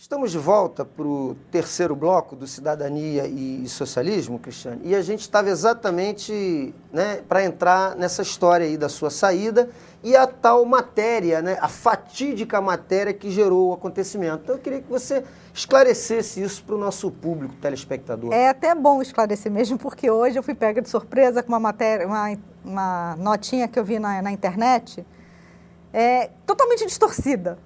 Estamos de volta para o terceiro bloco do Cidadania e Socialismo, Cristiane, e a gente estava exatamente para entrar nessa história aí da sua saída e a tal matéria, a fatídica matéria que gerou o acontecimento. Então eu queria que você esclarecesse isso para o nosso público telespectador. É até bom esclarecer mesmo, porque hoje eu fui pega de surpresa com uma matéria, uma notinha que eu vi na internet, totalmente distorcida.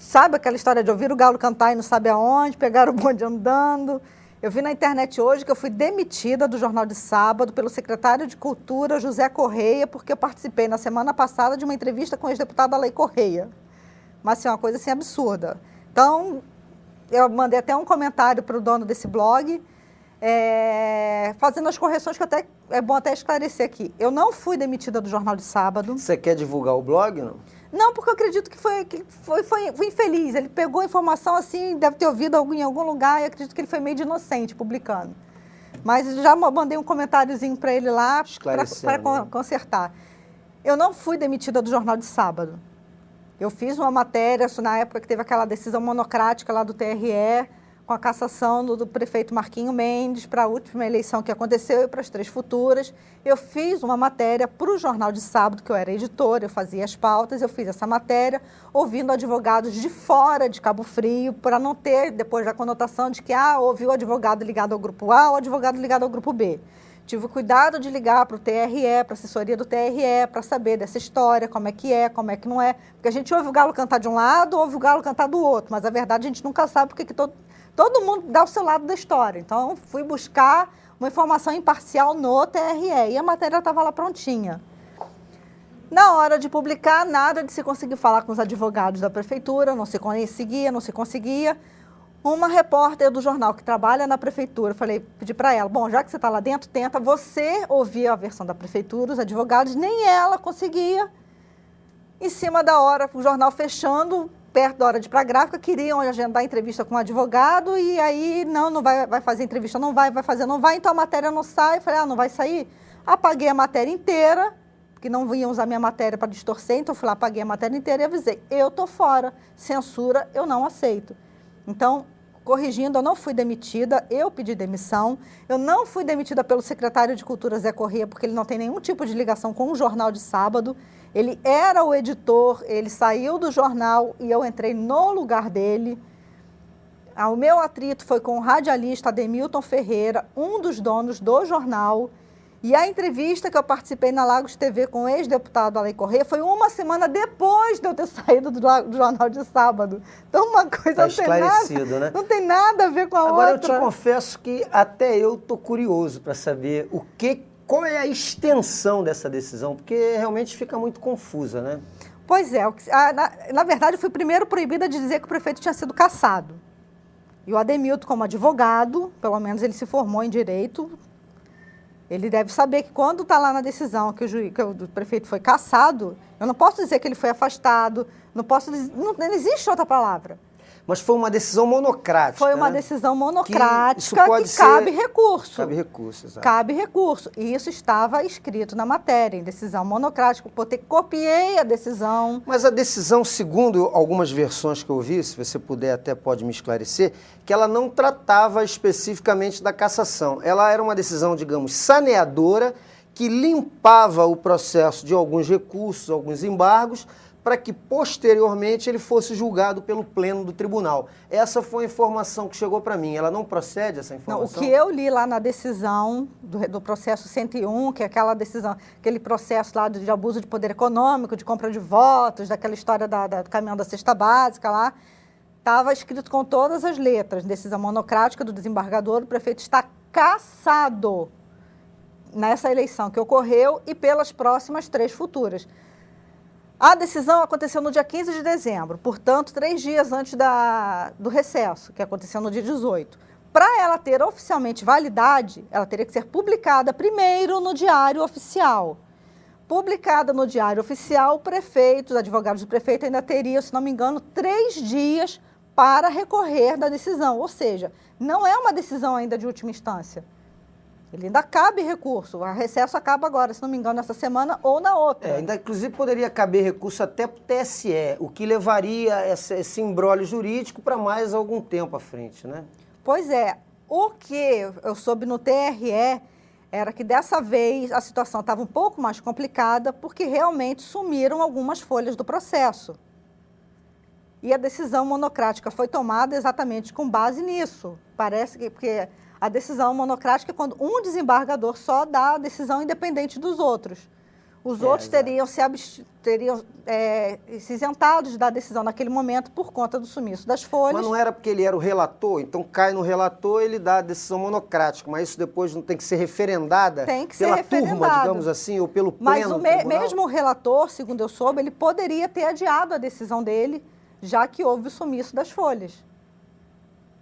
Sabe aquela história de ouvir o galo cantar e não sabe aonde, pegar o bonde andando? Eu vi na internet hoje que eu fui demitida do Jornal de Sábado pelo secretário de Cultura, José Correia, porque eu participei na semana passada de uma entrevista com o ex-deputado Alei Correia. Mas assim, uma coisa assim absurda. Então, eu mandei até um comentário para o dono desse blog, fazendo as correções que até é bom até esclarecer aqui. Eu não fui demitida do Jornal de Sábado. Você quer divulgar o blog, não? Não, porque eu acredito que foi infeliz. Ele pegou a informação assim, deve ter ouvido em algum lugar, e acredito que ele foi meio de inocente publicando. Mas já mandei um comentáriozinho para ele lá para consertar. Eu não fui demitida do Jornal de Sábado. Eu fiz uma matéria, na época que teve aquela decisão monocrática lá do TRE, com a cassação do prefeito Marquinho Mendes para a última eleição que aconteceu e para as 3 futuras. Eu fiz uma matéria para o Jornal de Sábado, que eu era editora, eu fazia as pautas, eu fiz essa matéria ouvindo advogados de fora de Cabo Frio, para não ter depois a conotação de que houve o advogado ligado ao grupo A ou o advogado ligado ao grupo B. Tive o cuidado de ligar para o TRE, para a assessoria do TRE, para saber dessa história, como é que não é. Porque a gente ouve o galo cantar de um lado, ouve o galo cantar do outro, mas a verdade a gente nunca sabe porque que todo mundo dá o seu lado da história. Então, fui buscar uma informação imparcial no TRE e a matéria estava lá prontinha. Na hora de publicar, nada de se conseguir falar com os advogados da prefeitura, não se conseguia. Uma repórter do jornal que trabalha na prefeitura, pedi para ela, bom, já que você está lá dentro, tenta você ouvir a versão da prefeitura, os advogados, nem ela conseguia. Em cima da hora, o jornal fechando, perto da hora de ir para a gráfica, queriam agendar entrevista com um advogado e aí não vai fazer entrevista, não vai fazer, não vai, então a matéria não sai. Falei, não vai sair? Apaguei a matéria inteira, porque não iam usar minha matéria para distorcer, então fui lá, apaguei a matéria inteira e avisei, eu estou fora, censura eu não aceito. Então, corrigindo, eu não fui demitida, eu pedi demissão, eu não fui demitida pelo secretário de Cultura, Zé Correia, porque ele não tem nenhum tipo de ligação com o Jornal de Sábado. Ele era o editor, ele saiu do jornal e eu entrei no lugar dele. O meu atrito foi com o radialista Ademilton Ferreira, um dos donos do jornal. E a entrevista que eu participei na Lagos TV com o ex-deputado Alei Correia foi uma semana depois de eu ter saído do Jornal de Sábado. Então, uma coisa não tem nada a ver com a outra. Agora, eu te confesso que até eu estou curioso para saber qual é a extensão dessa decisão, porque realmente fica muito confusa, né? Pois é. Na verdade, eu fui primeiro proibida de dizer que o prefeito tinha sido cassado. E o Ademilton, como advogado, pelo menos ele se formou em direito, ele deve saber que quando está lá na decisão que o prefeito foi cassado, eu não posso dizer que ele foi afastado, não existe outra palavra. Mas foi uma decisão monocrática. Foi uma decisão monocrática que cabe recurso. Cabe recurso, exato. Cabe recurso. E isso estava escrito na matéria, em decisão monocrática. Copiei a decisão. Mas a decisão, segundo algumas versões que eu vi, se você puder até pode me esclarecer, que ela não tratava especificamente da cassação. Ela era uma decisão, digamos, saneadora, que limpava o processo de alguns recursos, alguns embargos, para que, posteriormente, ele fosse julgado pelo pleno do tribunal. Essa foi a informação que chegou para mim. Ela não procede, essa informação? Não, o que eu li lá na decisão do processo 101, que é aquela decisão, aquele processo lá de abuso de poder econômico, de compra de votos, daquela história do caminhão da cesta básica lá, estava escrito com todas as letras, decisão monocrática do desembargador, o prefeito está cassado nessa eleição que ocorreu e pelas próximas 3 futuras. A decisão aconteceu no dia 15 de dezembro, portanto, 3 dias antes do recesso, que aconteceu no dia 18. Para ela ter oficialmente validade, ela teria que ser publicada primeiro no Diário Oficial. Publicada no Diário Oficial, o prefeito, os advogados do prefeito ainda teriam, se não me engano, 3 dias para recorrer da decisão. Ou seja, não é uma decisão ainda de última instância. Ele ainda cabe recurso. O recesso acaba agora, se não me engano, nessa semana ou na outra. Ainda inclusive poderia caber recurso até para o TSE, o que levaria esse imbróglio jurídico para mais algum tempo à frente, né? Pois é. O que eu soube no TRE era que dessa vez a situação estava um pouco mais complicada porque realmente sumiram algumas folhas do processo. E a decisão monocrática foi tomada exatamente com base nisso. Parece que... porque a decisão monocrática é quando um desembargador só dá a decisão independente dos outros. Os outros teriam se isentados de dar a decisão naquele momento por conta do sumiço das folhas. Mas não era porque ele era o relator, então cai no relator, ele dá a decisão monocrática, mas isso depois não tem que ser referendada pela turma, digamos assim, ou pelo pleno Mas mesmo o relator, segundo eu soube, ele poderia ter adiado a decisão dele, já que houve o sumiço das folhas.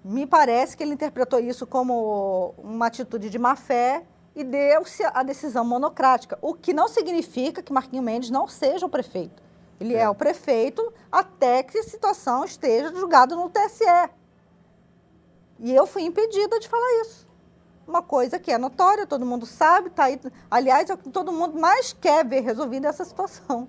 Me parece que ele interpretou isso como uma atitude de má-fé e deu-se a decisão monocrática, o que não significa que Marquinhos Mendes não seja o prefeito. Ele é o prefeito até que a situação esteja julgada no TSE. E eu fui impedida de falar isso. Uma coisa que é notória, todo mundo sabe, está aí. Aliás, é o que todo mundo mais quer ver resolvida essa situação.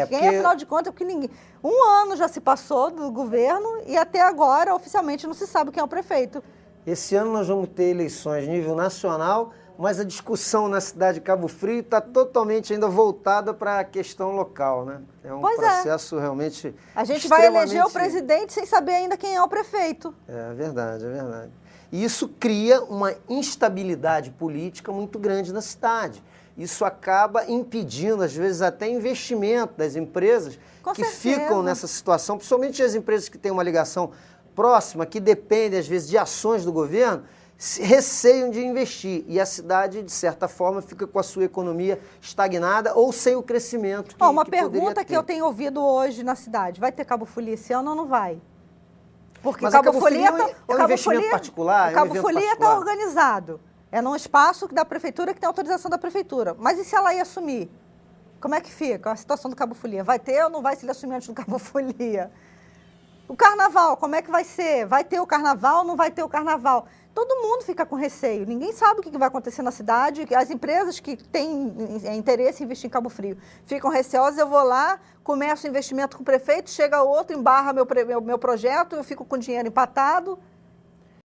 Afinal de contas, porque ninguém... Um ano já se passou do governo e até agora, oficialmente, não se sabe quem é o prefeito. Esse ano nós vamos ter eleições a nível nacional, mas a discussão na cidade de Cabo Frio está totalmente ainda voltada para a questão local, né? É um processo realmente a gente vai eleger o presidente sem saber ainda quem é o prefeito. É verdade, é verdade. E isso cria uma instabilidade política muito grande na cidade. Isso acaba impedindo, às vezes, até investimento das empresas que ficam nessa situação, principalmente as empresas que têm uma ligação próxima, que dependem, às vezes, de ações do governo, receiam de investir. E a cidade, de certa forma, fica com a sua economia estagnada ou sem o crescimento que uma pergunta que eu tenho ouvido hoje na cidade: vai ter Cabo Folia esse ano ou não vai? Porque mas Cabo Folia é um investimento particular? O Cabo Folia está organizado. É num espaço da prefeitura que tem autorização da prefeitura. Mas e se ela ia assumir? Como é que fica a situação do Cabo Folia? Vai ter ou não vai se ele assumir antes do Cabo Folia? O carnaval, como é que vai ser? Vai ter o carnaval ou não vai ter o carnaval? Todo mundo fica com receio. Ninguém sabe o que vai acontecer na cidade. As empresas que têm interesse em investir em Cabo Frio ficam receosas. Eu vou lá, começo o investimento com o prefeito, chega outro, embarra meu projeto, eu fico com o dinheiro empatado.